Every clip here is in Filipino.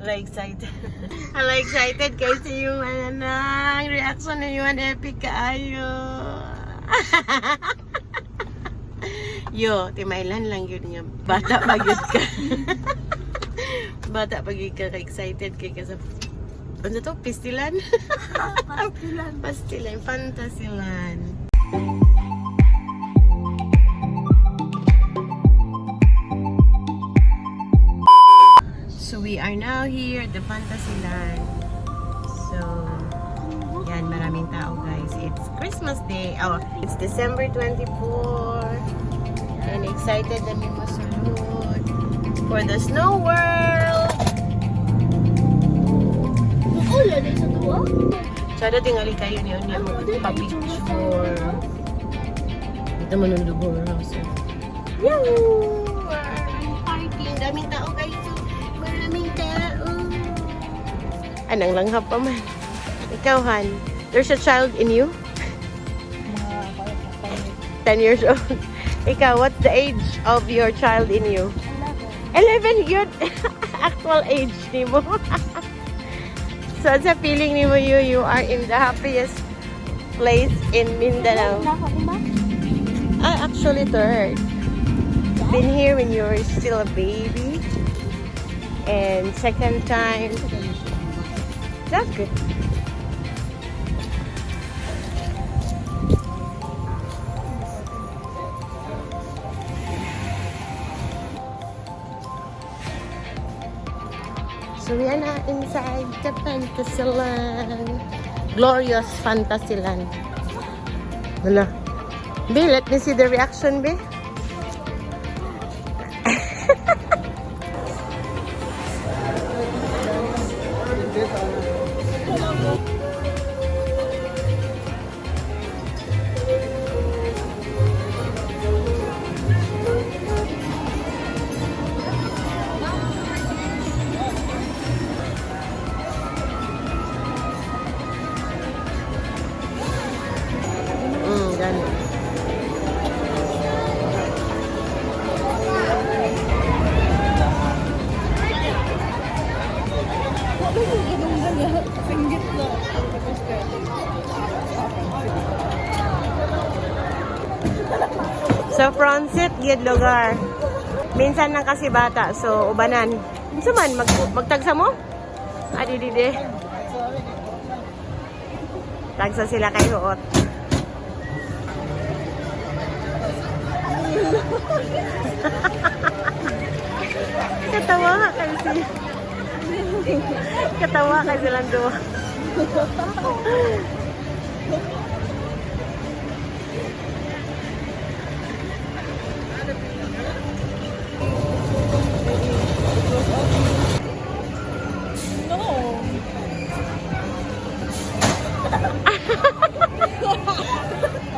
Hala excited. Hala excited kasi yung reaction na yung epic kaayo. Yo, timailan lang yun nga. Bata pag yun ka. Bata pag yun ka excited kay ka sa... Ano to? Pistilan? Pastilan. Pastilan. Fantasilan. So we are now here at the Fantasiland. So, yan, maraming tao guys. It's Christmas Day. Oh, it's December 24. And excited na may masulod for the Snow World. Ulan ay sa tuwa. Sada tingali kayo niyo niya magpa-picture. Ito man ang Dubor House. Yahoo! Parking. Daming tao guys. Maraming tao. Anang langhap pa man. Ikaw, Han. There's a child in you? 10 years old. Ikaw, what's the age of your child in you? 11. Yun. Actual age ni mo. So, sa feeling ni mo you are in the happiest place in Mindanao. Actually third. Been here when you were still a baby. And second time. That's good. So we are now inside the Fantasiland. Glorious Fantasiland. Wala. Be, let me see the reaction, Be. So, Francis, gid lugar. Minsan lang kasi bata, so ubanan. Minsan man, magtagsa mo? Adi. Tagsa sila kay Huot. Katawa kasi. Katawa kasi silang doon.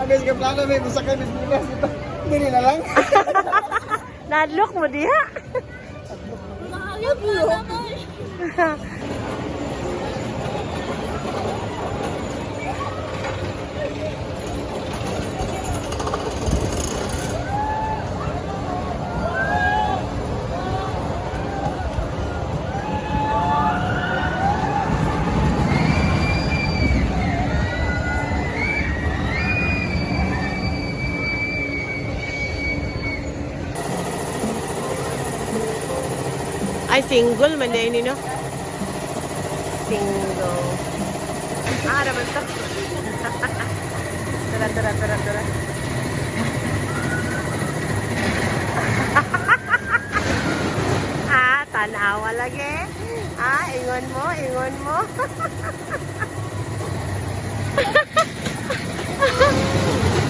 Abis ka plano may masakay bis bukas ito. Dili na lang. Nadlock mo diha. Nakayag mo naman. Ay, single man din no? Single. Naman to. Tara. Tanawa lagi. Ingon mo.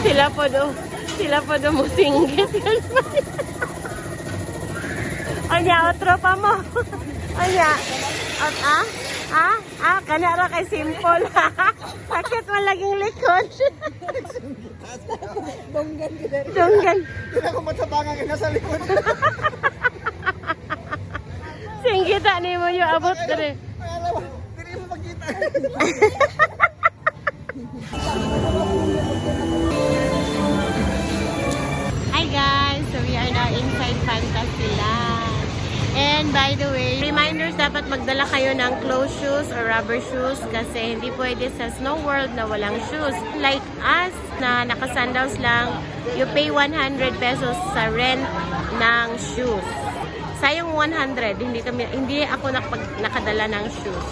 Sila po do mo singgit. Anya, otro pa mo. Anya. Kanara kay simple. Sakit mo laging likod. Donggan. Hindi ako matabangan ka nasa likod. Singgita ni mo yung abot dere. Hindi mo makita. Hi guys, so we are now inside Fantasiland. And by the way, reminders dapat magdala kayo ng closed shoes or rubber shoes kasi hindi pwede sa Snow World na walang shoes. Like us na naka-sandals lang, you pay 100 pesos sa rent ng shoes. Sayang 100, hindi ako nakadala ng shoes.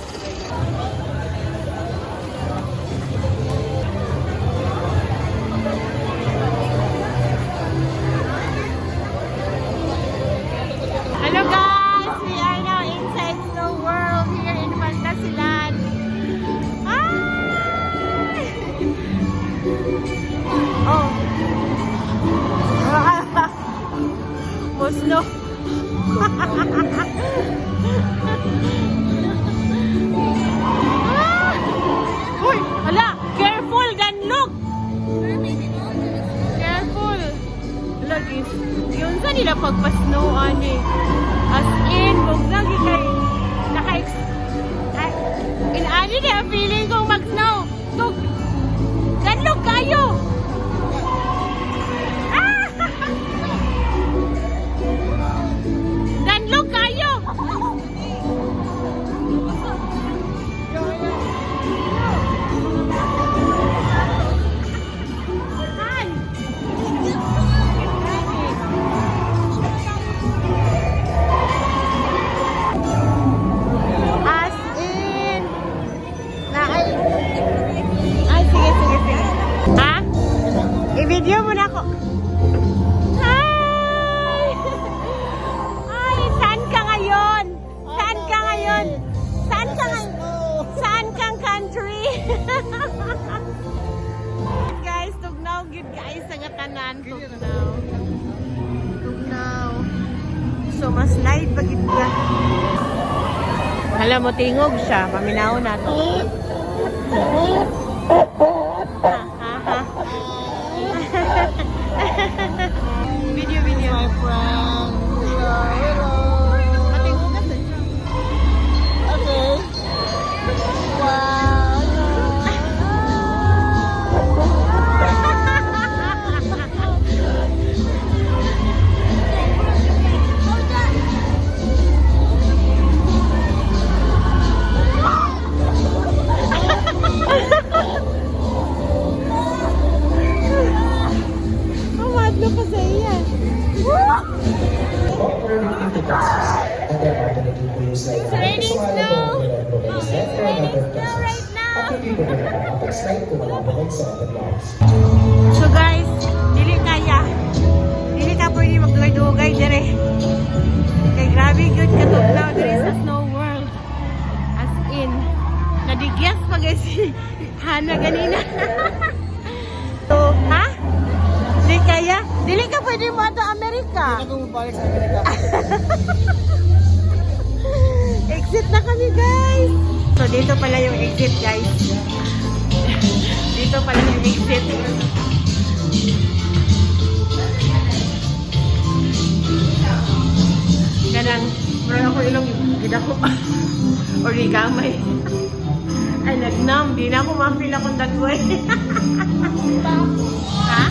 Hello guys! We are now inside Snow World here in Pangasinan. Hi! Oh! Musno! Uy! Hala! Careful! Dan look! Careful! Lagi. Yun sa nila pagpa-snowan eh. As in, kung lagi kayo in-ani niya, feeling kong mag-snow. Look! Dan look kayo! Ah! Dan look kayo! Han! As in, ay, sige. Ha? I-video mo na ako. Hi! Ay, saan ka ngayon? Saan ka ngayon? Saan ka ngayon? Saan kang country? Guys, tugnaw gid guys ang tanan, tugnaw. Tugnaw. So mas light bagid ka. Hala mo tingog siya, paminaw na to. Video. My friend. Hello. Matingog kasi. Okay. Wow. Mamadlo pa sa iya. It's raining snow. It's raining snow right now. So guys, dili kaya. Dili ka pwede magdugay-dugay dire. Kay grabe good katugnaw dire sa Snow World. As in, nadigyas pa guys si Hana ganina. So, ha? Dili kaya? Dili ka pwede mo ato Amerika. Hindi ako balik sa Amerika. Exit na kami guys. So dito pala yung exit guys. Dito pala yung exit. Ganang, meron ako ilang gida ko. Origami. Ay nagnam, di na ako mapila kung dagway. Ha?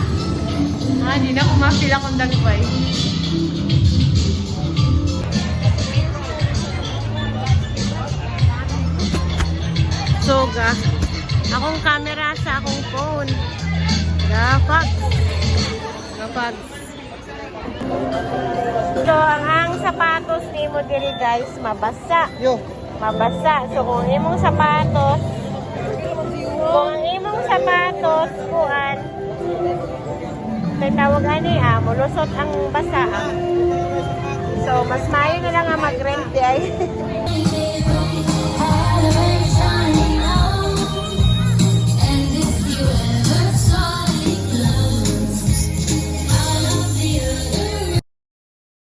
Ha, di na ako mapila kung dagway. So, akong camera sa akong phone. Gapags. So, ang sapatos ni mo diri guys, mabasa. Yo. Mabasa. So, kung imong sapatos, kuan, tawag ani mulusot ang basa. So, mas mayo na lang nga mag-rent di ay.